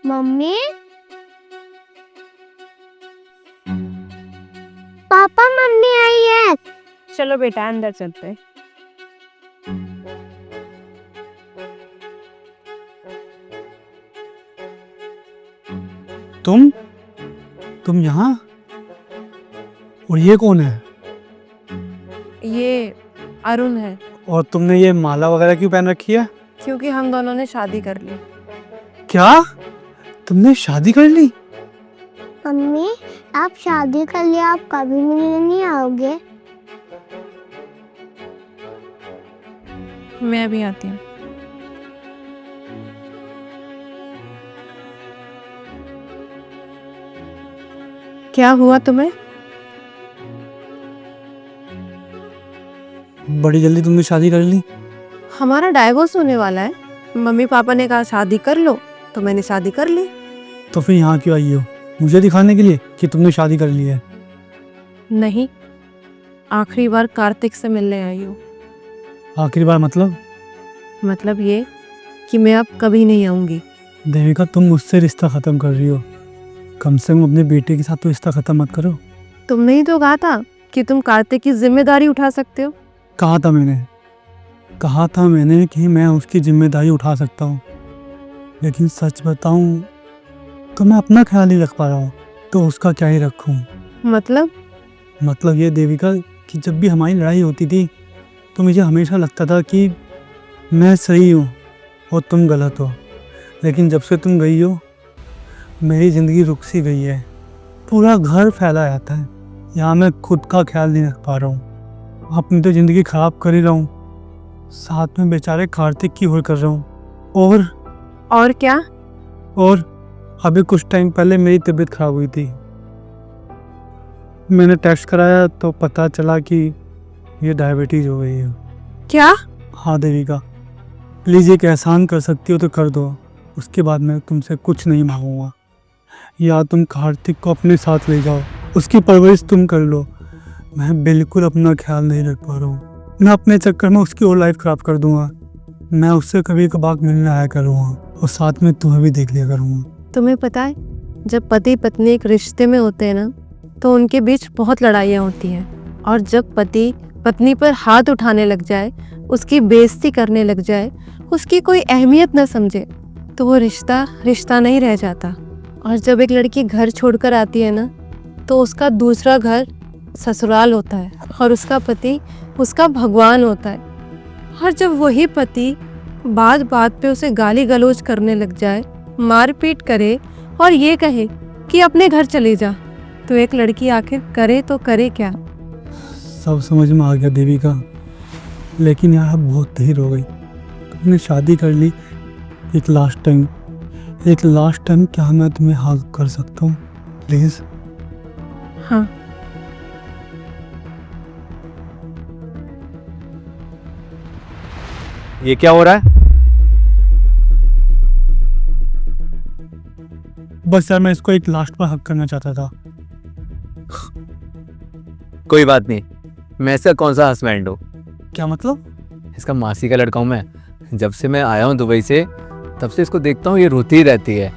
Mummy, पापा, mummy आई है। चलो बेटा अंदर चलते हैं। तुम यहाँ? और ये कौन है? ये अरुण है। और तुमने ये माला वगैरह क्यों पहन रखी है? क्योंकि हम दोनों ने शादी कर ली। क्या? तुमने शादी कर ली? मम्मी, आप शादी कर लिया, आप कभी मिलने नहीं आओगे? मैं भी आती हूँ। क्या हुआ तुम्हें? बड़ी जल्दी तुमने शादी कर ली? हमारा डाइवोर्स होने वाला है। मम्मी पापा ने कहा शादी कर लो, तो मैंने शादी कर ली। तो फिर यहाँ क्यों आई हो? मुझे दिखाने के लिए कि तुमने शादी कर ली है? नहीं, आखिरी बार कार्तिक से मिलने आई हूँ। आखिरी बार मतलब? मतलब ये कि मैं अब कभी नहीं आऊंगी। देविका, तुम मुझसे रिश्ता खत्म कर रही हो। कम से कम अपने बेटे के साथ तो रिश्ता खत्म मत करो। तुमने ही तो कहा था कि तुम कार्तिक की जिम्मेदारी उठा सकते हो। कहा था मैंने कि मैं उसकी जिम्मेदारी उठा सकता हूँ, लेकिन सच बताऊँ तो मैं अपना ख्याल नहीं रख पा रहा हूँ, तो उसका क्या ही रखूँ। मतलब ये देविका कि जब भी हमारी लड़ाई होती थी तो मुझे हमेशा लगता था कि मैं सही हूँ और तुम गलत हो, लेकिन जब से तुम गई हो मेरी ज़िंदगी रुक सी गई है। पूरा घर फैला रहता है, यहाँ मैं खुद का ख्याल नहीं रख पा रहा हूँ। अपनी तो ज़िंदगी ख़राब कर ही रहा हूँ, साथ में बेचारे कार्तिक की होड़ कर रहा हूँ। और क्या? और अभी कुछ टाइम पहले मेरी तबीयत ख़राब हुई थी। मैंने टेस्ट कराया तो पता चला कि ये डायबिटीज़ हो गई है। क्या? हाँ देविका, प्लीज़ एक एहसान कर सकती हो तो कर दो, उसके बाद मैं तुमसे कुछ नहीं मांगूंगा। या तुम कार्तिक को अपने साथ ले जाओ, उसकी परवरिश तुम कर लो। मैं बिल्कुल अपना ख्याल नहीं रख पा रहा हूँ। मैं अपने चक्कर में उसकी और लाइफ ख़राब कर दूंगा। मैं उससे कभी कभार मिलने आया करूँगा और साथ में तुम्हें भी देख लिया करूँगा। तुम्हें पता है, जब पति पत्नी एक रिश्ते में होते हैं ना, तो उनके बीच बहुत लड़ाइयाँ होती हैं। और जब पति पत्नी पर हाथ उठाने लग जाए, उसकी बेइज्जती करने लग जाए, उसकी कोई अहमियत न समझे, तो वो रिश्ता नहीं रह जाता। और जब एक लड़की घर छोड़कर आती है ना, तो उसका दूसरा घर ससुराल होता है और उसका पति उसका भगवान होता है। और जब वही पति बात बात पे उसे गाली गलौज करने लग जाए, मारपीट करे और ये कहे कि अपने घर चले जा, तो एक लड़की आखिर करे तो करे क्या? सब समझ में आ गया देविका, लेकिन यार अब बहुत देर हो गई। तुमने शादी कर ली। एक लास्ट टाइम क्या मैं तुम्हें हाँ कर सकता हूँ प्लीज़? हाँ। ये क्या हो रहा है? बस यार मैं इसको एक लास्ट बार हक करना चाहता था। कोई बात नहीं, मैं इसका कौन सा हस्बैंड हूँ? क्या मतलब? इसका मासी का लड़का हूँ मैं। जब से मैं आया हूँ दुबई से, तब से इसको देखता हूँ ये रोती ही रहती है।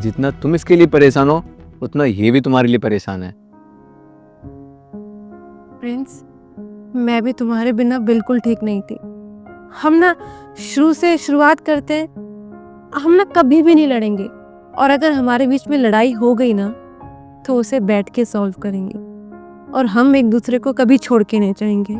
जितना तुम इसके लिए परेशान हो, उतना ये भी तुम्हारे लिए परेशान है। प्रिंस, मैं भी तुम्हारे बिना बिल्कुल ठीक नहीं थी। हम ना शुरू से शुरुआत करते हैं, हम ना कभी भी नहीं लड़ेंगे, और अगर हमारे बीच में लड़ाई हो गई ना, तो उसे बैठ के सॉल्व करेंगे, और हम एक दूसरे को कभी छोड़ के नहीं जाएंगे।